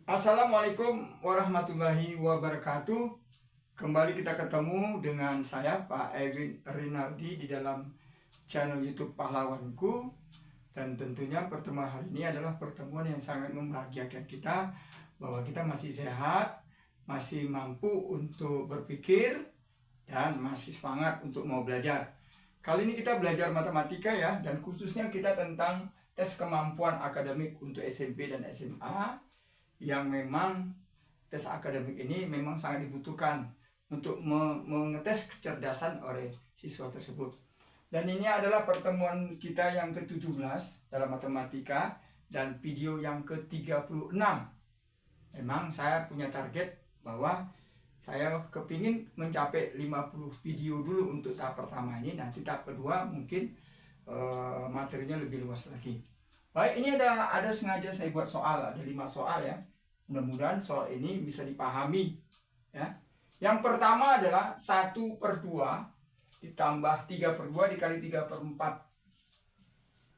Assalamualaikum warahmatullahi wabarakatuh. Kembali kita ketemu dengan saya Pak Edwin Rinaldi di dalam channel YouTube Pahlawanku. Dan tentunya pertemuan hari ini adalah pertemuan yang sangat membahagiakan kita, bahwa kita masih sehat, masih mampu untuk berpikir, dan masih semangat untuk mau belajar. Kali ini kita belajar matematika ya, dan khususnya kita tentang tes kemampuan akademik untuk SMP dan SMA, yang memang tes akademik ini memang sangat dibutuhkan untuk mengetes kecerdasan oleh siswa tersebut. Dan ini adalah pertemuan kita yang ke-17 dalam matematika dan video yang ke-36. Memang saya punya target bahwa saya kepingin mencapai 50 video dulu untuk tahap pertama ini. Nanti tahap kedua mungkin materinya lebih luas lagi. Baik, ini ada sengaja saya buat soal, ada 5 soal ya. Mudah-mudahan soal ini bisa dipahami ya. Yang pertama adalah 1/2 ditambah 3/2 dikali 3/4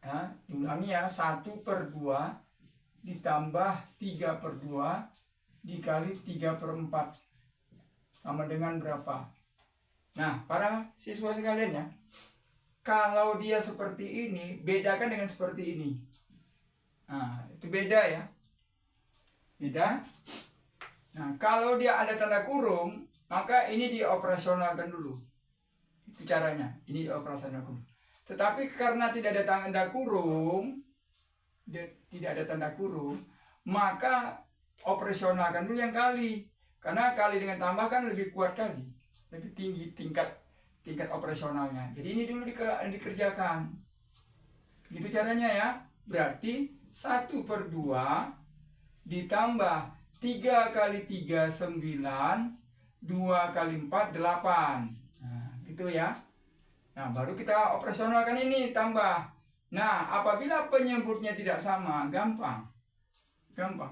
ya. Diulangi ya, 1/2 ditambah 3/2 dikali 3/4 sama dengan berapa? Nah, para siswa sekalian ya, kalau dia seperti ini, bedakan dengan seperti ini. Nah, itu beda ya, beda. Nah, kalau dia ada tanda kurung, maka ini dioperasionalkan dulu. Itu caranya, ini dioperasionalkan dulu. Tetapi karena tidak ada tanda kurung, maka operasionalkan dulu yang kali. Karena kali dengan tambah kan lebih kuat kali, lebih tinggi tingkat operasionalnya. Jadi ini dulu dikerjakan. Gitu caranya ya. Berarti 1/2 ditambah 3 kali 3 9, 2 kali 4 8. Nah, gitu ya. Nah, baru kita operasionalkan ini tambah. Nah, apabila penyebutnya tidak sama, gampang.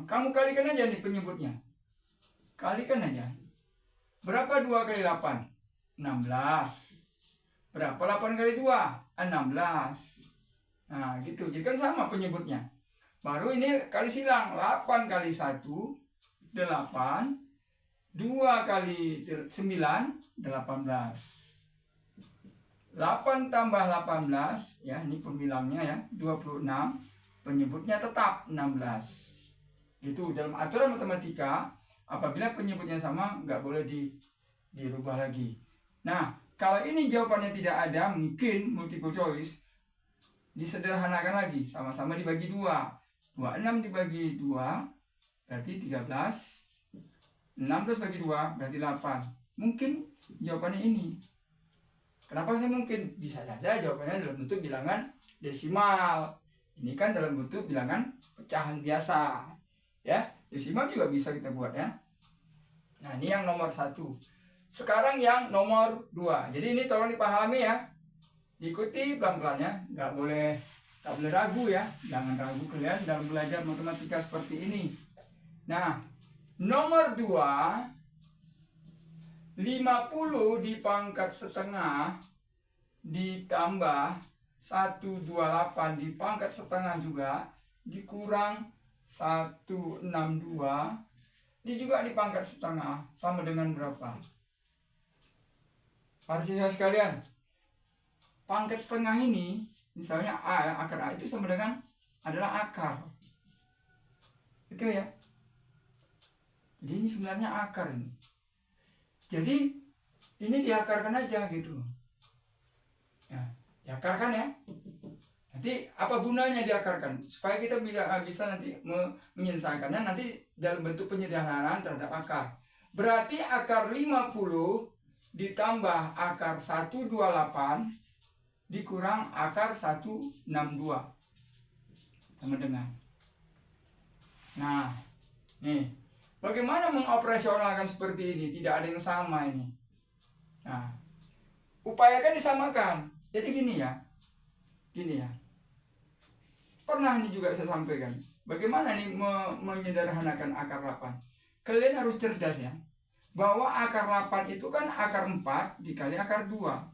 Kamu kalikan aja nih penyebutnya. Kalikan aja. Berapa 2 kali 8? 16. Berapa 8 kali 2? 16. Nah, gitu. Jadi kan sama penyebutnya. Baru ini kali silang. 8 kali 1, 8. 2 kali 9, 18. 8 tambah 18, ya, ini pembilangnya ya, 26. Penyebutnya tetap 16. Itu dalam aturan matematika, apabila penyebutnya sama, nggak boleh dirubah lagi. Nah, kalau ini jawabannya tidak ada, mungkin multiple choice, disederhanakan lagi, sama-sama dibagi 2. 26 dibagi 2 berarti 13. 16 bagi 2 berarti 8. Mungkin jawabannya ini. Kenapa saya mungkin? Bisa saja jawabannya dalam bentuk bilangan desimal. Ini kan dalam bentuk bilangan pecahan biasa. Ya, desimal juga bisa kita buat ya. Nah, ini yang nomor 1. Sekarang yang nomor 2. Jadi ini tolong dipahami ya. Diikuti pelan-pelan ya. Nggak boleh ragu ya. Jangan ragu kalian dalam belajar matematika seperti ini. Nah, nomor 2, 50 dipangkat setengah ditambah 128 dipangkat setengah juga dikurang 162 juga dipangkat setengah sama dengan berapa? Para siswa sekalian, pangkat setengah ini misalnya A, akar A itu sama dengan adalah akar. Itu ya. Jadi ini sebenarnya akar ini. Jadi ini diakarkan aja gitu. Ya, diakarkan ya. Nanti apa gunanya diakarkan? Supaya kita bisa nanti menyelesaikannya nanti dalam bentuk penyederhanaan terhadap akar. Berarti akar 50 ditambah akar 128 dikurang akar 162 sama dengan. Nah, nih. Bagaimana mengoperasionalkan seperti ini? Tidak ada yang sama ini. Nah, upayakan disamakan. Jadi gini ya. Pernah ini juga saya sampaikan. Bagaimana nih menyederhanakan akar 8? Kalian harus cerdas ya. Bahwa akar 8 itu kan akar 4 dikali akar 2.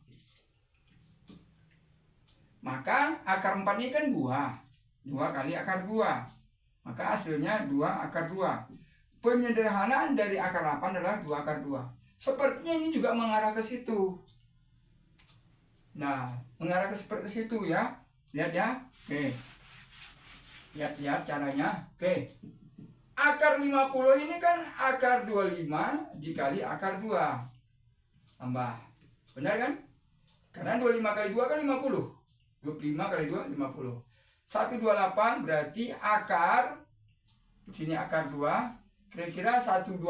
Maka akar 4 ini kan 2. 2 kali akar 2. Maka hasilnya 2 akar 2. penyederhanaan dari akar 8 adalah 2 akar 2. Sepertinya ini juga mengarah ke situ. Nah, mengarah ke seperti situ ya. Lihat ya. Oke. Lihat caranya. Oke. Akar 50 ini kan akar 25 dikali akar 2. Tambah. Benar kan? Karena 25 kali 2 kan 50. 25 kali 2, 50. 128 berarti akar, sini akar 2. Kira-kira 128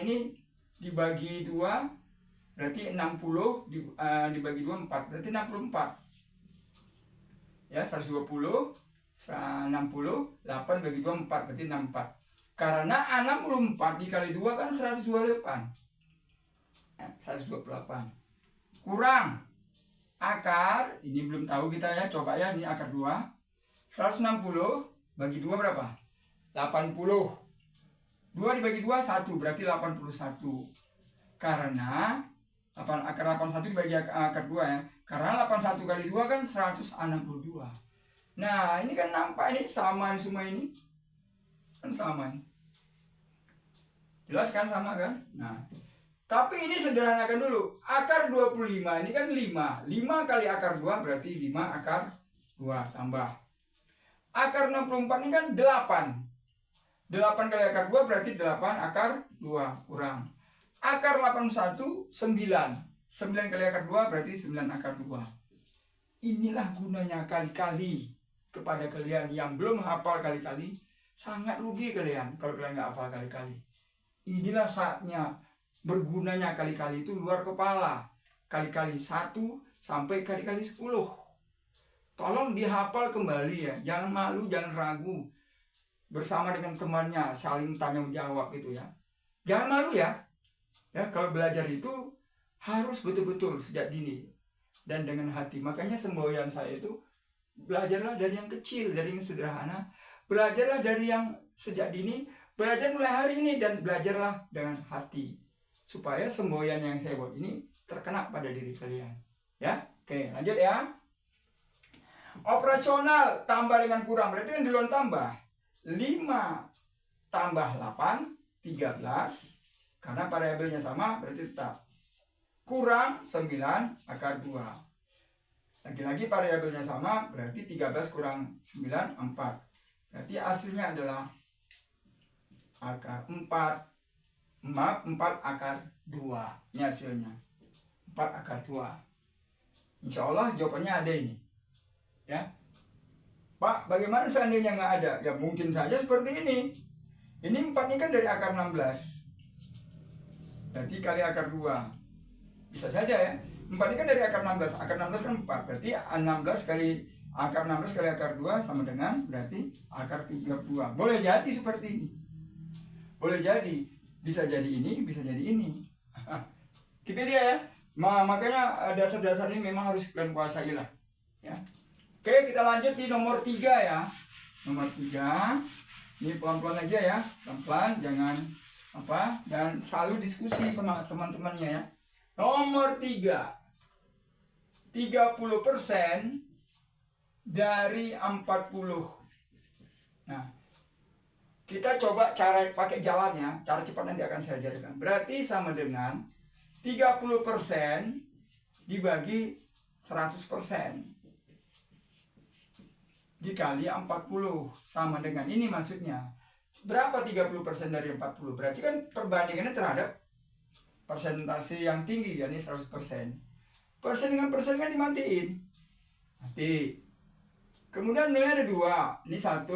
ini dibagi 2, berarti 60, dibagi 2, 4. Berarti 64. Ya, 120, 60, 8 bagi 2, 4. Berarti 64. Karena 64 dikali 2 kan 128. 128. Kurang akar, ini belum tahu kita ya, coba ya, ini akar 2. 160 bagi 2 berapa? 80. 2 dibagi 2, 1, berarti 81. Karena akar 81 dibagi akar 2 ya. Karena 81 kali 2 kan 162. Nah, ini kan nampak ini sama semua ini. Kan sama ini. Jelas kan sama kan? Nah, tapi ini sederhanakan dulu. Akar 25 ini kan 5. 5 kali akar 2 berarti 5 akar 2 tambah. Akar 64 ini kan 8. 8 kali akar 2 berarti 8 akar 2 kurang. Akar 81 9. 9 kali akar 2 berarti 9 akar 2. Inilah gunanya kali-kali. Kepada kalian yang belum hafal kali-kali, sangat rugi kalian kalau kalian nggak hafal kali-kali. Inilah saatnya bergunanya kali-kali itu luar kepala. Kali-kali 1 sampai kali-kali 10. Tolong dihafal kembali ya. Jangan malu, jangan ragu. Bersama dengan temannya saling tanya jawab gitu ya. Jangan malu ya. Ya, kalau belajar itu harus betul-betul sejak dini dan dengan hati. Makanya semboyan saya itu belajarlah dari yang kecil, dari yang sederhana. Belajarlah dari yang sejak dini. Belajar mulai hari ini dan belajarlah dengan hati. Supaya semboyan yang saya buat ini terkena pada diri kalian. Ya, oke, lanjut ya. Operasional tambah dengan kurang berarti kan duluan tambah. 5 tambah 8, 13. Karena variabelnya sama berarti tetap. Kurang 9 akar 2. Lagi-lagi variabelnya sama berarti 13 kurang 9, 4. Berarti hasilnya adalah akar 4. Maaf, 4 akar 2. Ini hasilnya 4 akar 2. Insya Allah jawabannya ada ini. Ya, Pak, bagaimana seandainya nggak ada? Ya mungkin saja seperti ini. Ini 4 ini kan dari akar 16. Berarti kali akar 2. Bisa saja ya. 4 ini kan dari akar 16. Akar 16 kan 4. Berarti 16 kali akar 16 kali akar 2 sama dengan berarti akar 32. Boleh jadi seperti ini. Boleh jadi. Bisa jadi ini, bisa jadi ini. Gitu dia ya. Makanya dasar-dasar ini memang harus kalian kuasai lah. Ya. Oke, kita lanjut di nomor 3 ya. Nomor 3. Ini pelan-pelan aja ya. Pelan-pelan, jangan apa, dan selalu diskusi sama teman-temannya ya. Nomor 3. 30% dari 40. Nah, kita coba cara pakai jalannya, cara cepat nanti akan saya ajarkan. Berarti sama dengan 30% dibagi 100%. Dikali 40 sama dengan ini maksudnya. Berapa 30% dari 40? Berarti kan perbandingannya terhadap persentase yang tinggi, yakni 100%. Persen dengan persen kan dimatiin. Mati. Kemudian nilai ada 2. Ini 1.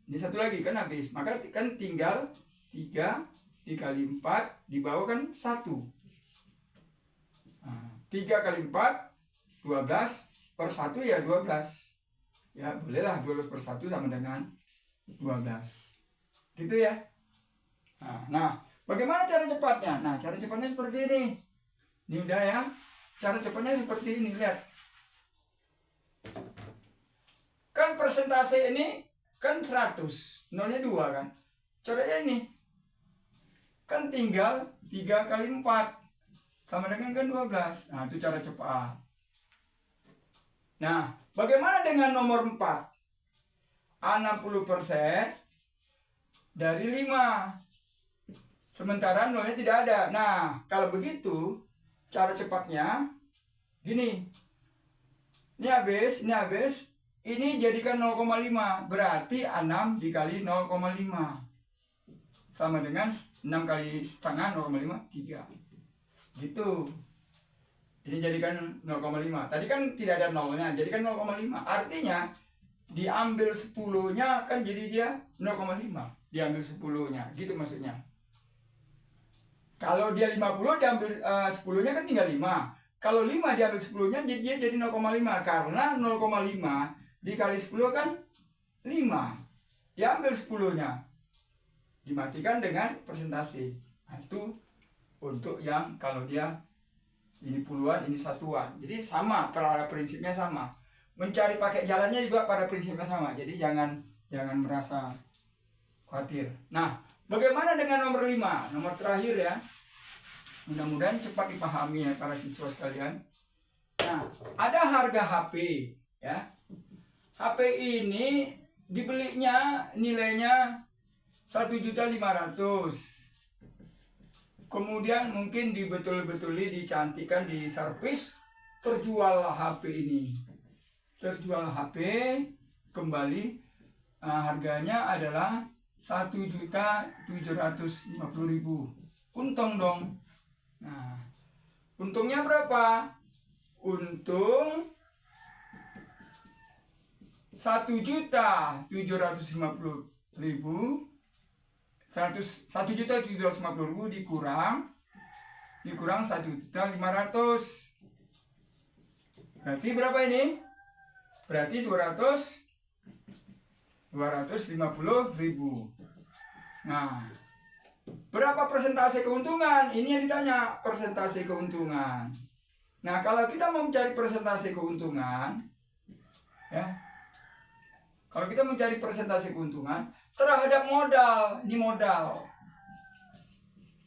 Ini 1 lagi kan habis. Maka kan tinggal 3 dikali 4 di bawah kan 1. Nah, 3 kali 4 12 per 1 ya 12. Ya bolehlah 12 per 1 sama dengan 12. Gitu ya. Nah, bagaimana cara cepatnya? Nah, cara cepatnya seperti ini. Ini udah ya. Cara cepatnya seperti ini, lihat. Kan persentase ini kan 100. Nolnya 2 kan. Caranya ini. Kan tinggal 3 kali 4 sama dengan kan 12. Nah, itu cara cepat. Nah, bagaimana dengan nomor 4? 60% dari 5. sementara nolnya tidak ada. Nah, kalau begitu cara cepatnya gini. Ini habis, ini jadikan 0,5, berarti 6 dikali 0,5 sama dengan 6 kali setengah 0,5, 3 gitu. Ini jadikan 0,5. Tadi kan tidak ada nolnya, jadikan 0,5. Artinya diambil 10-nya kan jadi dia 0,5. Diambil 10-nya, gitu maksudnya. Kalau dia 50 diambil 10-nya kan tinggal 5. Kalau 5 diambil 10-nya dia jadi 0,5. Karena 0,5 dikali 10 kan 5. Diambil 10-nya. Dimatikan dengan persentase. Nah, itu untuk yang kalau dia ini puluhan, ini satuan. Jadi sama, pada prinsipnya sama. Mencari pakai jalannya juga pada prinsipnya sama. Jadi jangan merasa khawatir. Nah, bagaimana dengan nomor 5? Nomor terakhir ya. Mudah-mudahan cepat dipahami ya para siswa sekalian. Nah, ada harga HP ya. HP ini dibelinya nilainya 1.500.000. Kemudian mungkin dibetul-betuli, dicantikan, diservis, terjual HP ini. Terjual HP kembali, harganya adalah 1.750.000. Untung dong. Nah, untungnya berapa? Untung 1.750.000. 1.750.000 dikurang 1.500.000. Berarti berapa ini? Berarti 250.000. Nah, berapa persentase keuntungan? Ini yang ditanya, persentase keuntungan. Nah, kalau kita mau mencari persentase keuntungan ya. Kalau kita mencari persentase keuntungan terhadap modal, ini modal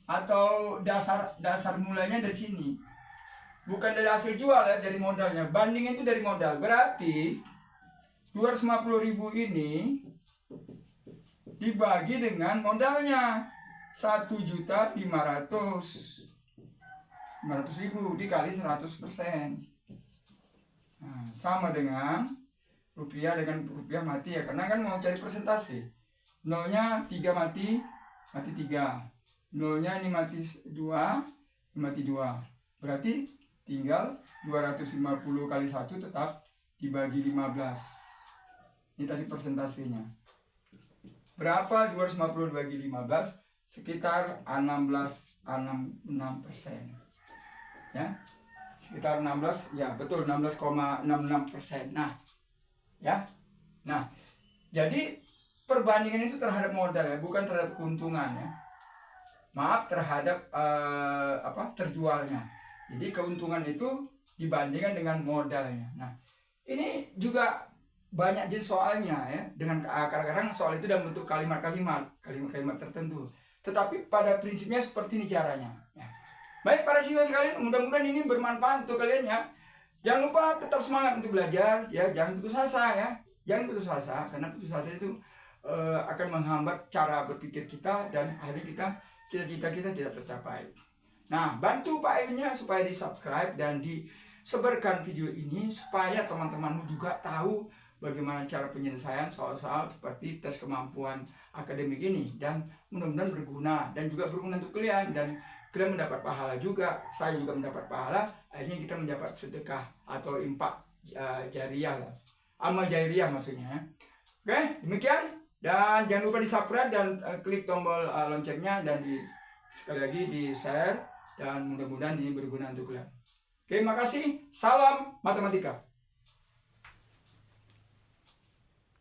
atau dasar mulanya dari sini, bukan dari hasil jual ya, dari modalnya. Bandingnya itu dari modal. Berarti 250.000 ini dibagi dengan modalnya 1.500.000 dikali 100%. Nah, sama dengan rupiah dengan rupiah mati ya, karena kan mau cari persentase. Nolnya 3 mati 3. Nolnya ini mati 2, mati 2. Berarti tinggal 250 kali 1 tetap dibagi 15. Ini tadi persentasenya. Berapa 250 dibagi 15? Sekitar 16%. Ya. Sekitar 16, ya betul 16,66%. Nah, jadi perbandingan itu terhadap modal ya, bukan terhadap keuntungan ya. Maaf, terhadap terjualnya. Jadi keuntungan itu dibandingkan dengan modalnya. Nah, ini juga banyak jenis soalnya ya. Dengan kadang-kadang soal itu dalam bentuk kalimat-kalimat tertentu. Tetapi pada prinsipnya seperti ini caranya. Ya. Baik para siswa sekalian, mudah-mudahan ini bermanfaat untuk kalian ya. Jangan lupa tetap semangat untuk belajar ya, jangan putus asa ya. Jangan putus asa, karena putus asa itu akan menghambat cara berpikir kita dan akhirnya cita-cita kita tidak tercapai. Nah, bantu Pak Ewinnya supaya di-subscribe dan disebarkan video ini supaya teman-temanmu juga tahu bagaimana cara penyelesaian soal-soal seperti tes kemampuan akademik ini, dan mudah-mudahan berguna dan juga berguna untuk kalian, dan kalian mendapat pahala juga, saya juga mendapat pahala, akhirnya kita mendapat sedekah atau infak jariah lah, amal jariah maksudnya. Oke, demikian, dan jangan lupa di-subscribe dan klik tombol loncengnya, dan sekali lagi di-share, dan mudah-mudahan ini berguna untuk kalian. Oke, makasih. Salam matematika.